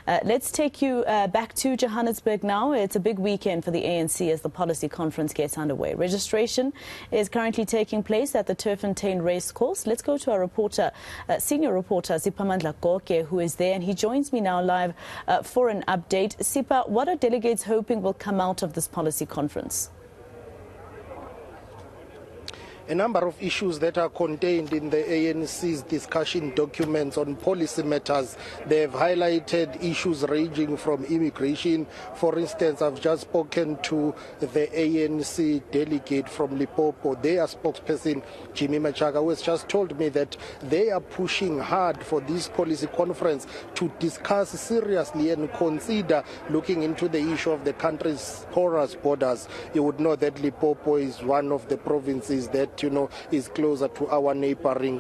Let's take you back to Johannesburg now. It's a big weekend for the ANC as the policy conference gets underway. Registration is currently taking place at the Turffontein racecourse. Let's go to our reporter, senior reporter Siphamandla Goke, who is there, and he joins me now live for an update. Sipa, what are delegates hoping will come out of this policy conference? A number of issues that are contained in the ANC's discussion documents on policy matters. They have highlighted issues ranging from immigration. For instance, I've just spoken to the ANC delegate from Limpopo, their spokesperson, Jimmy Machaga, who has just told me that they are pushing hard for this policy conference to discuss seriously and consider looking into the issue of the country's porous borders. You would know that Limpopo is one of the provinces that is closer to our neighboring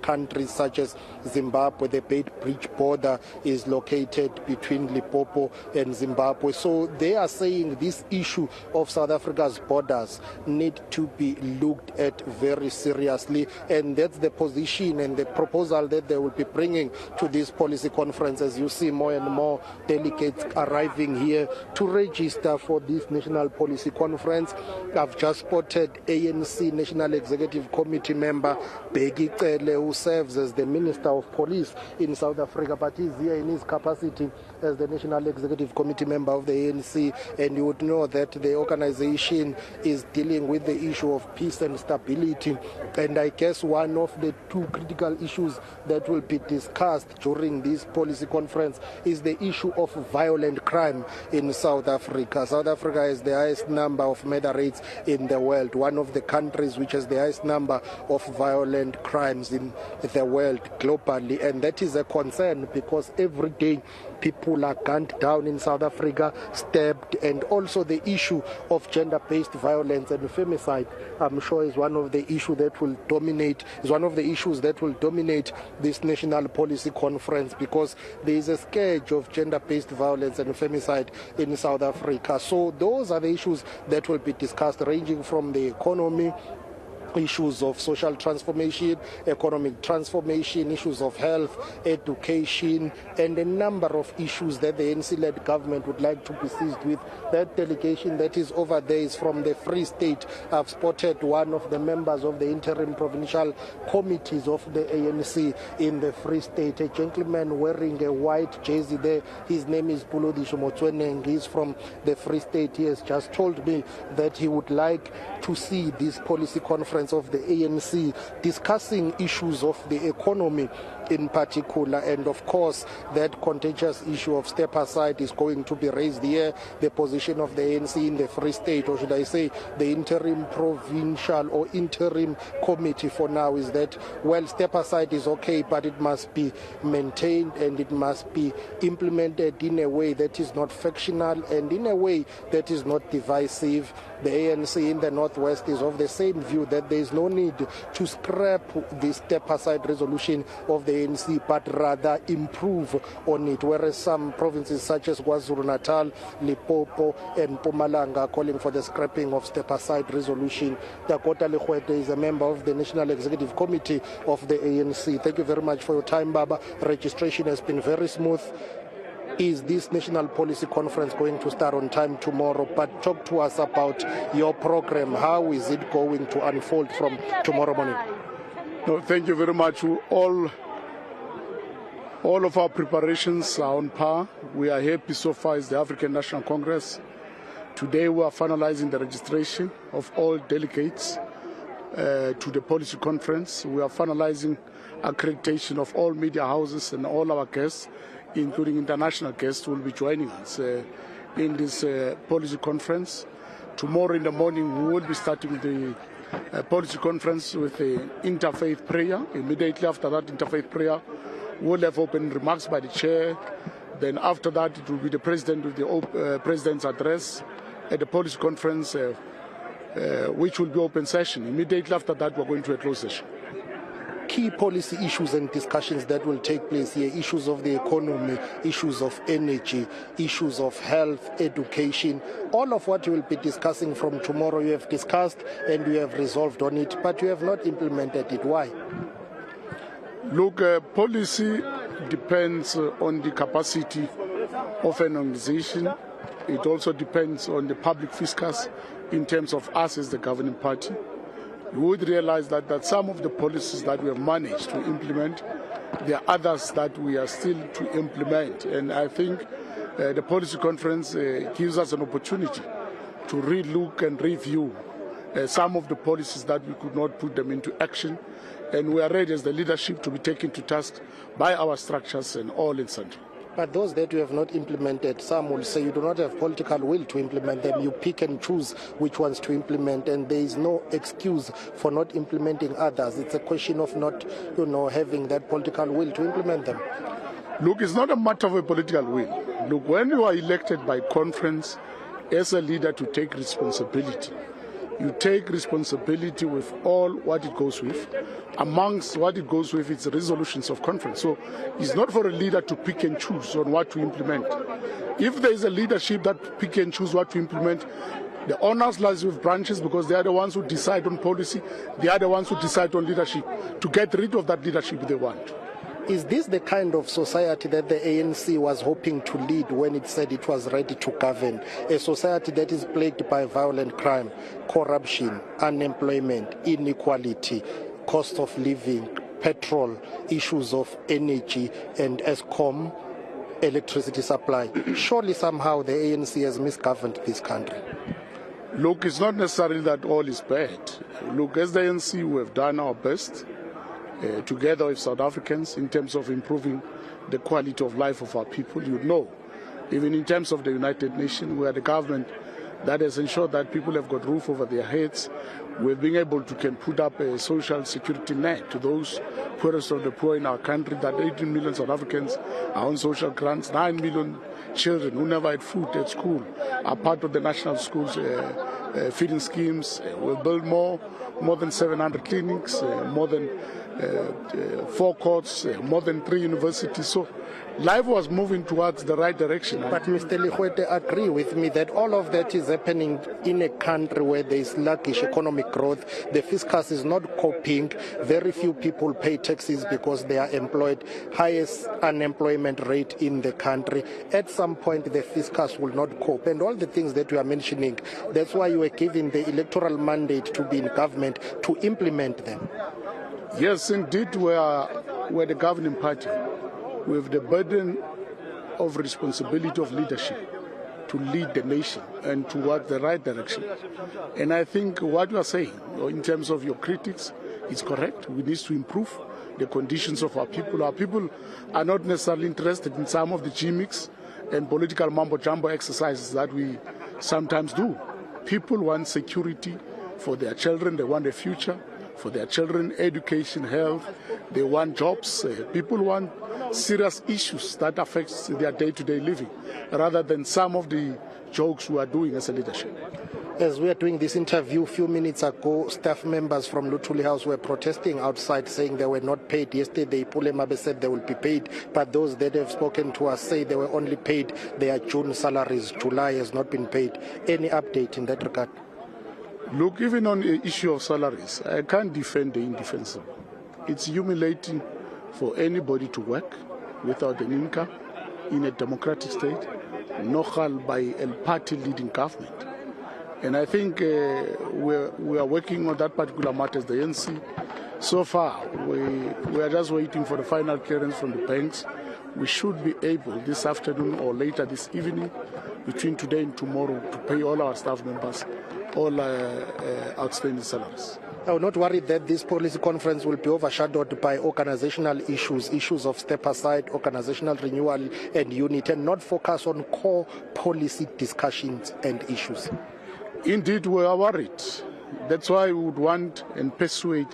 countries such as Zimbabwe. The Bridge border is located between Limpopo and Zimbabwe. So they are saying this issue of South Africa's borders need to be looked at very seriously, and that's the position and the proposal that they will be bringing to this policy conference. As you see more and more delegates arriving here to register for this national policy conference. I've just spotted ANC National Executive Committee member Bheki Cele, who serves as the Minister of Police in South Africa, but he's here in his capacity as the National Executive Committee member of the ANC, and you would know that the organization is dealing with the issue of peace and stability. And I guess one of the two critical issues that will be discussed during this policy conference is the issue of violent crime in South Africa. South Africa has the highest number of murder rates in the world, one of the countries which has the highest number of violent crimes in the world globally, and that is a concern because every day people are gunned down in South Africa, stabbed, and also the issue of gender-based violence and femicide, I'm sure, is one of the issues that will dominate. This national policy conference, because there is a scourge of gender-based violence and femicide in South Africa. So those are the issues that will be discussed, ranging from the economy, issues of social transformation, economic transformation, issues of health, education, and a number of issues that the ANC-led government would like to be seized with. That delegation that is over there is from the Free State. I've spotted one of the members of the interim provincial committees of the ANC in the Free State, a gentleman wearing a white jersey there. His name is Pulodisho Motsweneng. He's from the Free State. He has just told me that he would like to see this policy conference of the ANC discussing issues of the economy in particular, and of course that contentious issue of step aside is going to be raised here. The position of the ANC in the Free State, or should I say the interim provincial or interim committee for now, is that, well, step aside is okay, but it must be maintained and it must be implemented in a way that is not factional and in a way that is not divisive. The ANC in the Northwest is of the same view that there is no need to scrap the step-aside resolution of the ANC, but rather improve on it, whereas some provinces such as KwaZulu-Natal, Limpopo, and Mpumalanga are calling for the scrapping of step-aside resolution. Dakota Lekwete is a member of the National Executive Committee of the ANC. Thank you very much for your time, Baba. Registration has been very smooth. Is this national policy conference going to start on time tomorrow? But talk to us about your program. How is it going to unfold from tomorrow morning? No, thank you very much. All of our preparations are on par. We are happy so far as the African National Congress. Today we are finalizing the registration of all delegates to the policy conference. We are finalizing accreditation of all media houses, and all our guests, including international guests, will be joining us in this policy conference. Tomorrow in the morning we will be starting the policy conference with the interfaith prayer. Immediately after that interfaith prayer, we'll have open remarks by the chair. Then after that it will be the president with the president's address at the policy conference, which will be open session. Immediately after that we're going to a closed session. Key policy issues and discussions that will take place here: issues of the economy, issues of energy, issues of health, education. All of what you will be discussing from tomorrow you have discussed and you have resolved on it, but you have not implemented it. Why? Look, policy depends on the capacity of an organization. It also depends on the public fiscus in terms of us as the governing party. You would realize that some of the policies that we have managed to implement, there are others that we are still to implement. And I think the policy conference gives us an opportunity to relook and review some of the policies that we could not put them into action. And we are ready as the leadership to be taken to task by our structures and all in sundry. But those that you have not implemented, some will say you do not have political will to implement them. You pick and choose which ones to implement, and there is no excuse for not implementing others. It's a question of not, having that political will to implement them. Look, it's not a matter of a political will. Look, when you are elected by conference as a leader to take responsibility, you take responsibility with all what it goes with. Amongst what it goes with, it's resolutions of conference. So it's not for a leader to pick and choose on what to implement. If there is a leadership that pick and choose what to implement, the honors lies with branches because they are the ones who decide on policy. They are the ones who decide on leadership to get rid of that leadership they want. Is this the kind of society that the ANC was hoping to lead when it said it was ready to govern? A society that is plagued by violent crime, corruption, unemployment, inequality, cost of living, petrol, issues of energy and ESCOM, electricity supply. Surely somehow the ANC has misgoverned this country. Look, it's not necessarily that all is bad. Look, as the ANC, we have done our best. Together with South Africans in terms of improving the quality of life of our people. You know, even in terms of the United Nations, we are the government that has ensured that people have got roof over their heads. We've been able to put up a social security net to those poorest of the poor in our country, that 18 million South Africans are on social grants, 9 million children who never had food at school are part of the national schools feeding schemes. We'll build more than 700 clinics, more than 4 courts, more than 3 universities. So life was moving towards the right direction. But Mr. Likhwete, agree with me that all of that is happening in a country where there is sluggish economic growth. The fiscus is not coping. Very few people pay taxes because they are employed. Highest unemployment rate in the country. At some point, the fiscus will not cope. And all the things that you are mentioning, that's why you were given the electoral mandate to be in government to implement them. Yes, indeed, we're the governing party. We have the burden of responsibility of leadership to lead the nation and toward the right direction. And I think what you are saying, in terms of your critics, is correct. We need to improve the conditions of our people. Our people are not necessarily interested in some of the gimmicks and political mumbo-jumbo exercises that we sometimes do. People want security for their children. They want a future for their children, education, health. They want jobs. People want serious issues that affect their day-to-day living, rather than some of the jokes we are doing as a leadership. As we are doing this interview, a few minutes ago, staff members from Luthuli House were protesting outside, saying they were not paid. Yesterday, Pulemabe said they will be paid, but those that have spoken to us say they were only paid their June salaries. July has not been paid. Any update in that regard? Look, even on the issue of salaries, I can't defend the indefensible. It's humiliating for anybody to work without an income in a democratic state, nohal by a party-leading government. And I think we are working on that particular matter as the ANC. So far, we are just waiting for the final clearance from the banks. We should be able this afternoon or later this evening, between today and tomorrow, to pay all our staff members all outstanding salaries. I'm not worried that this policy conference will be overshadowed by organizational issues of step aside, organizational renewal and unity, and not focus on core policy discussions and issues. Indeed, we are worried. That's why we would want and persuade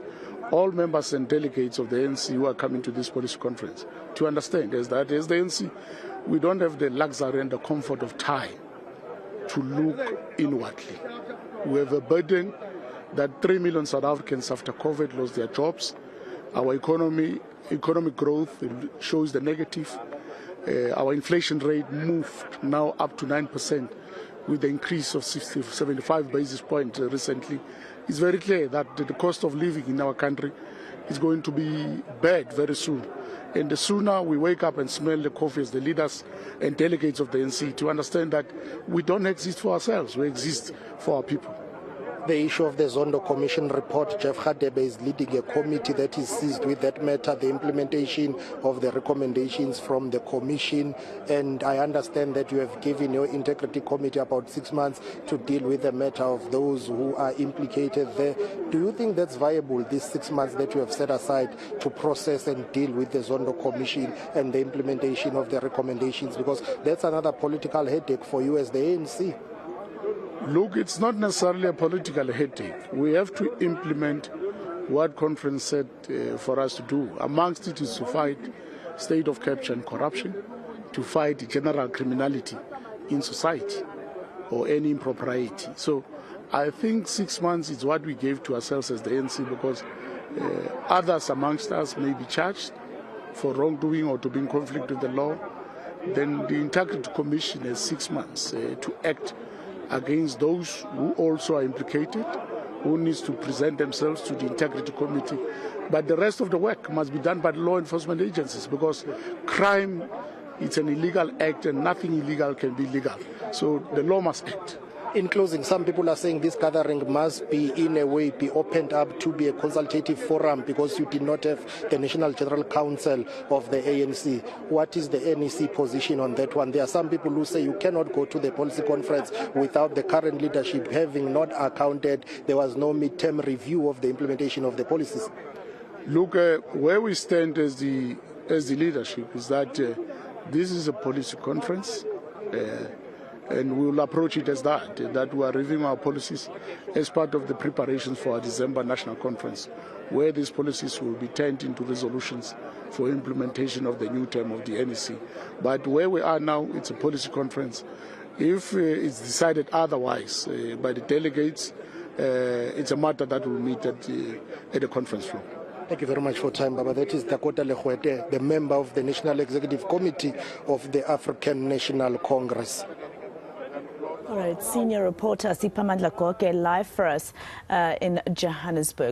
all members and delegates of the ANC who are coming to this policy conference to understand that as the ANC, we don't have the luxury and the comfort of time to look inwardly. We have a burden that 3 million South Africans after COVID lost their jobs. Our economic growth shows the negative. Our inflation rate moved now up to 9% with the increase of 75 basis points recently. It's very clear that the cost of living in our country is going to be bad very soon. And the sooner we wake up and smell the coffee as the leaders and delegates of the NC to understand that we don't exist for ourselves, we exist for our people. The issue of the Zondo Commission report, Jeff Hadebe is leading a committee that is seized with that matter, the implementation of the recommendations from the Commission. And I understand that you have given your integrity committee about 6 months to deal with the matter of those who are implicated there. Do you think that's viable, these 6 months that you have set aside to process and deal with the Zondo Commission and the implementation of the recommendations? Because that's another political headache for you as the ANC. Look, it's not necessarily a political headache. We have to implement what conference said for us to do. Amongst it is to fight state of capture and corruption, to fight general criminality in society or any impropriety. So I think 6 months is what we gave to ourselves as the ANC, because others amongst us may be charged for wrongdoing or to be in conflict with the law. Then the Integrity Commission has 6 months to act against those who also are implicated, who needs to present themselves to the Integrity Committee. But the rest of the work must be done by the law enforcement agencies, because crime, it's an illegal act and nothing illegal can be legal. So the law must act. In closing, some people are saying this gathering must be, in a way, be opened up to be a consultative forum because you did not have the National General Council of the ANC. What is the NEC position on that one? There are some people who say you cannot go to the policy conference without the current leadership having not accounted. There was no midterm review of the implementation of the policies. Look, where we stand as the leadership is that this is a policy conference. And we will approach it as that we are reviewing our policies as part of the preparations for our December National Conference, where these policies will be turned into resolutions for implementation of the new term of the NEC. But where we are now, it's a policy conference. If it's decided otherwise by the delegates, it's a matter that will meet at the conference floor. Thank you very much for time, Baba. That is Dakota Lehuete, the member of the National Executive Committee of the African National Congress. All right, senior reporter Siphamandla Goke live for us in Johannesburg.